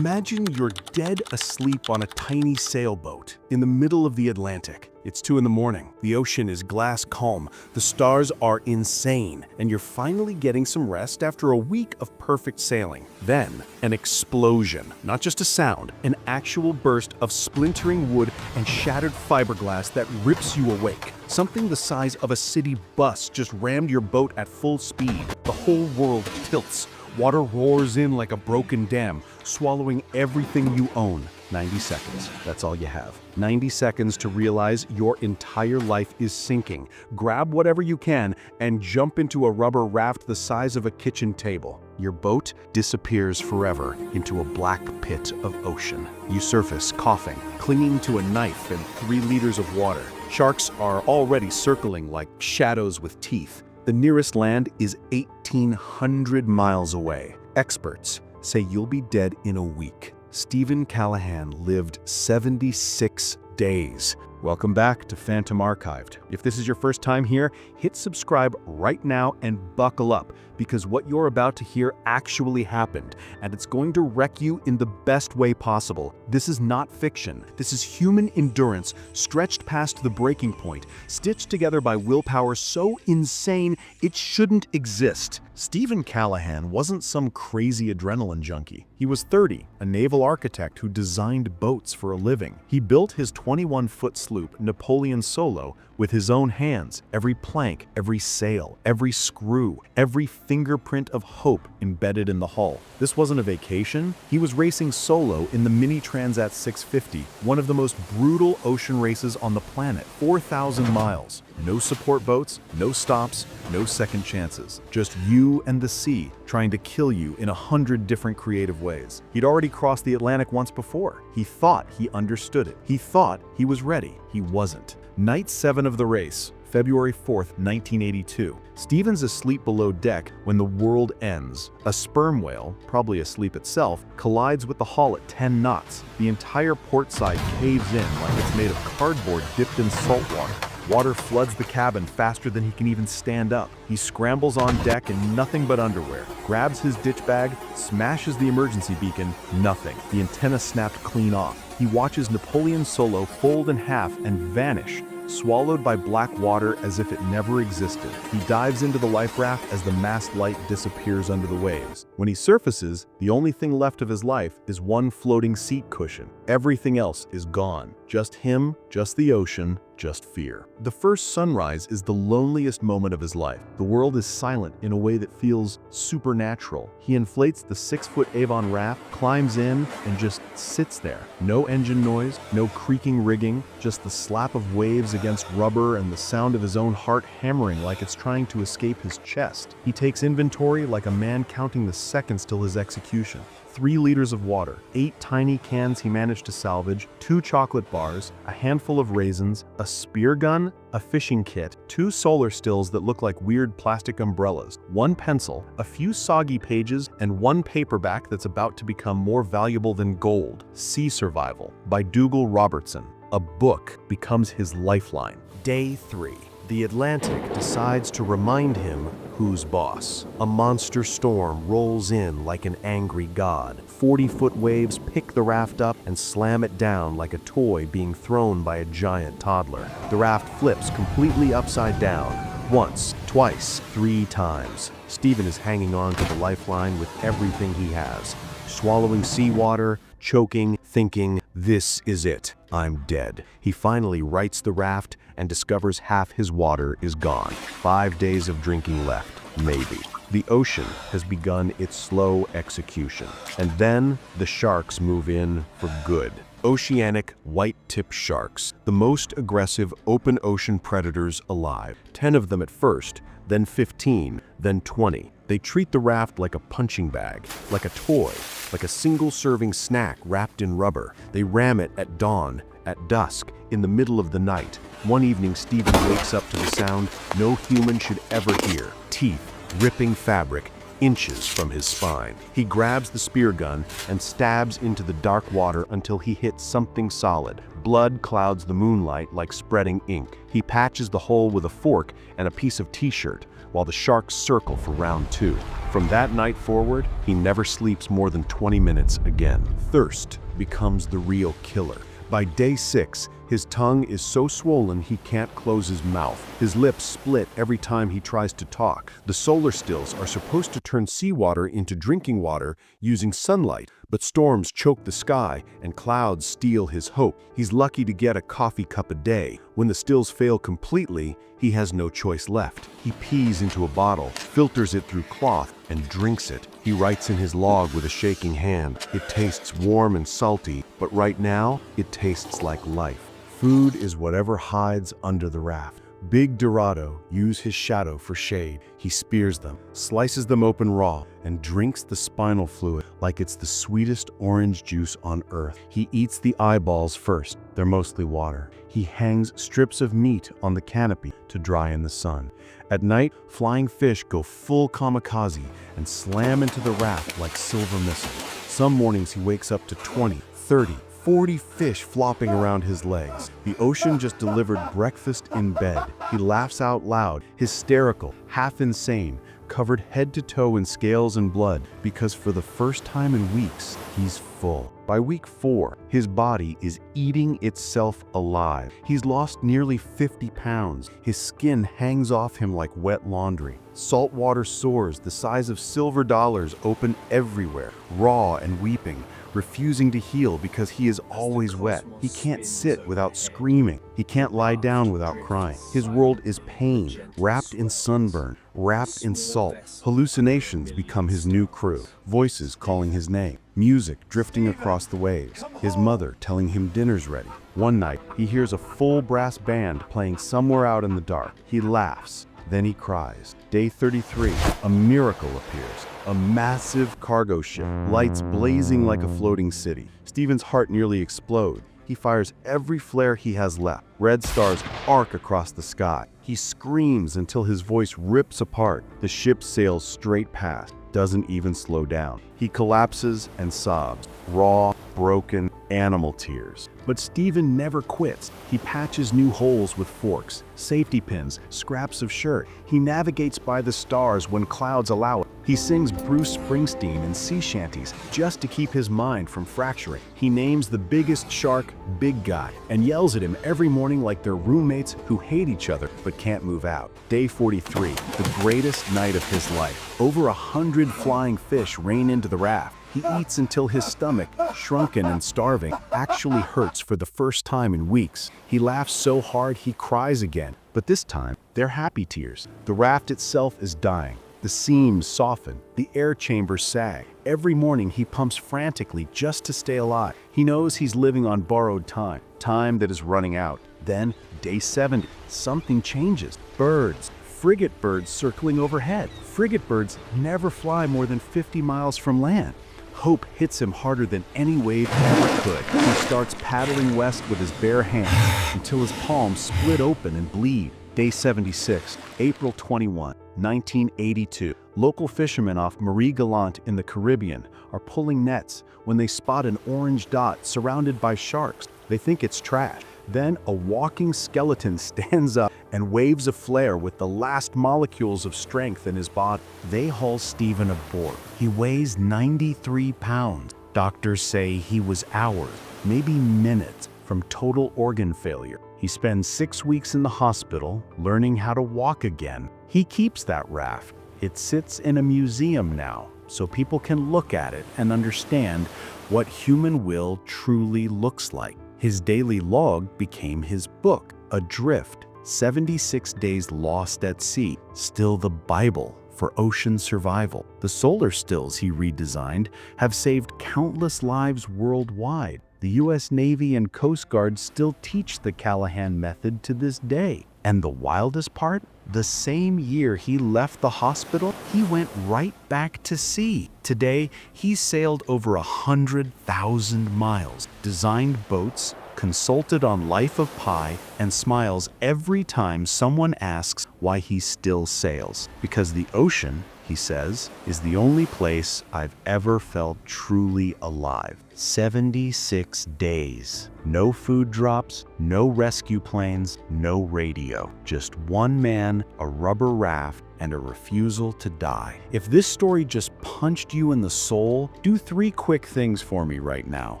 Imagine you're dead asleep on a tiny sailboat in the middle of the Atlantic. It's 2 in the morning. The ocean is glass calm. The stars are insane, and you're finally getting some rest after a week of perfect sailing. Then, an explosion. Not just a sound, an actual burst of splintering wood and shattered fiberglass that rips you awake. Something the size of a city bus just rammed your boat at full speed. The whole world tilts. Water roars in like a broken dam, swallowing everything you own. 90 seconds, that's all you have. 90 seconds to realize your entire life is sinking. Grab whatever you can and jump into a rubber raft the size of a kitchen table. Your boat disappears forever into a black pit of ocean. You surface, coughing, clinging to a knife and 3 liters of water. Sharks are already circling like shadows with teeth. The nearest land is 1,800 miles away. Experts say you'll be dead in a week. Steven Callahan lived 76 days. Welcome back to Phantom Archived. If this is your first time here, hit subscribe right now and buckle up, because what you're about to hear actually happened, and it's going to wreck you in the best way possible. This is not fiction. This is human endurance stretched past the breaking point, stitched together by willpower so insane it shouldn't exist. Steven Callahan wasn't some crazy adrenaline junkie. He was 30, a naval architect who designed boats for a living. He built his 21-foot sloop, Napoleon Solo, with his own hands. Every plank, every sail, every screw, every fingerprint of hope embedded in the hull. This wasn't a vacation. He was racing solo in the Mini Transat 650, one of the most brutal ocean races on the planet. 4,000 miles. No support boats, no stops, no second chances. Just you and the sea trying to kill you in 100 different creative ways. He'd already crossed the Atlantic once before. He thought he understood it. He thought he was ready. He wasn't. Night 7 of the race, February 4th, 1982. Steven's asleep below deck when the world ends. A sperm whale, probably asleep itself, collides with the hull at 10 knots. The entire port side caves in like it's made of cardboard dipped in salt water. Water floods the cabin faster than he can even stand up. He scrambles on deck in nothing but underwear, grabs his ditch bag, smashes the emergency beacon, nothing. The antenna snapped clean off. He watches Napoleon Solo fold in half and vanish, swallowed by black water as if it never existed. He dives into the life raft as the mast light disappears under the waves. When he surfaces, the only thing left of his life is one floating seat cushion. Everything else is gone. Just him, just the ocean, just fear. The first sunrise is the loneliest moment of his life. The world is silent in a way that feels supernatural. He inflates the 6-foot Avon raft, climbs in, and just sits there. No engine noise, no creaking rigging, just the slap of waves against rubber and the sound of his own heart hammering like it's trying to escape his chest. He takes inventory like a man counting the seconds till his execution. 3 liters of water, 8 tiny cans he managed to salvage, 2 chocolate bars, a handful of raisins, a spear gun, a fishing kit, 2 solar stills that look like weird plastic umbrellas, 1 pencil, a few soggy pages, and 1 paperback that's about to become more valuable than gold. Sea Survival by Dougal Robertson. A book becomes his lifeline. Day 3. The Atlantic decides to remind him who's boss. A monster storm rolls in like an angry god. 40-foot waves pick the raft up and slam it down like a toy being thrown by a giant toddler. The raft flips completely upside down. Once, twice, 3 times. Steven is hanging on to the lifeline with everything he has. Swallowing seawater, choking, thinking, this is it. I'm dead. He finally rights the raft and discovers half his water is gone. 5 days of drinking left, maybe. The ocean has begun its slow execution. And then the sharks move in for good. Oceanic white-tip sharks, the most aggressive open ocean predators alive. 10 of them at first, then 15, then 20. They treat the raft like a punching bag, like a toy, like a single-serving snack wrapped in rubber. They ram it at dawn, at dusk, in the middle of the night. One evening, Steven wakes up to the sound no human should ever hear. Teeth ripping fabric inches from his spine. He grabs the spear gun and stabs into the dark water until he hits something solid. Blood clouds the moonlight like spreading ink. He patches the hole with a fork and a piece of t-shirt. while the sharks circle for round 2. From that night forward, he never sleeps more than 20 minutes again. Thirst becomes the real killer. By day 6, his tongue is so swollen he can't close his mouth. His lips split every time he tries to talk. The solar stills are supposed to turn seawater into drinking water using sunlight, but storms choke the sky and clouds steal his hope. He's lucky to get a coffee cup a day. When the stills fail completely, he has no choice left. He pees into a bottle, filters it through cloth, and drinks it. He writes in his log with a shaking hand. It tastes warm and salty, but right now, it tastes like life. Food is whatever hides under the raft. Big Dorado uses his shadow for shade. He spears them, slices them open raw, and drinks the spinal fluid like it's the sweetest orange juice on earth. He eats the eyeballs first. They're mostly water. He hangs strips of meat on the canopy to dry in the sun. At night, flying fish go full kamikaze and slam into the raft like silver missiles. Some mornings he wakes up to 20, 30, 40 fish flopping around his legs. The ocean just delivered breakfast in bed. He laughs out loud, hysterical, half insane, covered head to toe in scales and blood, because for the first time in weeks, he's full. By week 4, his body is eating itself alive. He's lost nearly 50 pounds. His skin hangs off him like wet laundry. Saltwater sores the size of silver dollars open everywhere, raw and weeping, refusing to heal because he is always wet. He can't sit without screaming. He can't lie down without crying. His world is pain, wrapped in sunburn, wrapped in salt. Hallucinations become his new crew. Voices calling his name. Music drifting across the waves. His mother telling him dinner's ready. One night, he hears a full brass band playing somewhere out in the dark. He laughs. Then he cries. Day 33, a miracle appears. A massive cargo ship, lights blazing like a floating city. Steven's heart nearly explodes. He fires every flare he has left. Red stars arc across the sky. He screams until his voice rips apart. The ship sails straight past, doesn't even slow down. He collapses and sobs, raw, broken, animal tears. But Steven never quits. He patches new holes with forks, safety pins, scraps of shirt. He navigates by the stars when clouds allow it. He sings Bruce Springsteen in sea shanties just to keep his mind from fracturing. He names the biggest shark Big Guy and yells at him every morning like they're roommates who hate each other but can't move out. Day 43, the greatest night of his life. Over 100 flying fish rain into the raft. He eats until his stomach, shrunken and starving, actually hurts for the first time in weeks. He laughs so hard he cries again, but this time, they're happy tears. The raft itself is dying. The seams soften, the air chambers sag. Every morning he pumps frantically just to stay alive. He knows he's living on borrowed time, time that is running out. Then, day 70, something changes. Birds. Frigate birds circling overhead. Frigate birds never fly more than 50 miles from land. Hope hits him harder than any wave ever could. He starts paddling west with his bare hands until his palms split open and bleed. Day 76, April 21, 1982. Local fishermen off Marie Galante in the Caribbean are pulling nets when they spot an orange dot surrounded by sharks. They think it's trash. Then a walking skeleton stands up and waves a flare with the last molecules of strength in his body. They haul Steven aboard. He weighs 93 pounds. Doctors say he was hours, maybe minutes, from total organ failure. He spends 6 weeks in the hospital learning how to walk again. He keeps that raft. It sits in a museum now, so people can look at it and understand what human will truly looks like. His daily log became his book, Adrift, 76 Days Lost at Sea, still the Bible for ocean survival. The solar stills he redesigned have saved countless lives worldwide. The U.S. Navy and Coast Guard still teach the Callahan method to this day. And the wildest part? The same year he left the hospital, he went right back to sea. Today, he's sailed over 100,000 miles, designed boats, consulted on Life of Pi, and smiles every time someone asks why he still sails. Because the ocean, he says, is the only place I've ever felt truly alive. 76 days. No food drops, no rescue planes, no radio. Just one man, a rubber raft, and a refusal to die. If this story just punched you in the soul, do 3 quick things for me right now.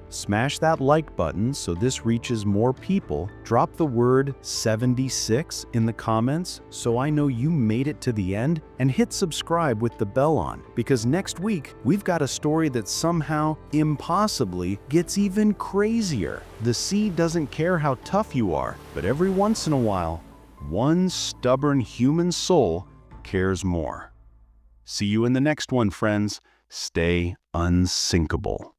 Smash that like button so this reaches more people. Drop the word 76 in the comments so I know you made it to the end, and hit subscribe with the bell on, because next week we've got a story that somehow, impossibly, gets even crazier. The sea doesn't care how tough you are, but every once in a while, one stubborn human soul cares more. See you in the next one, friends. Stay unsinkable.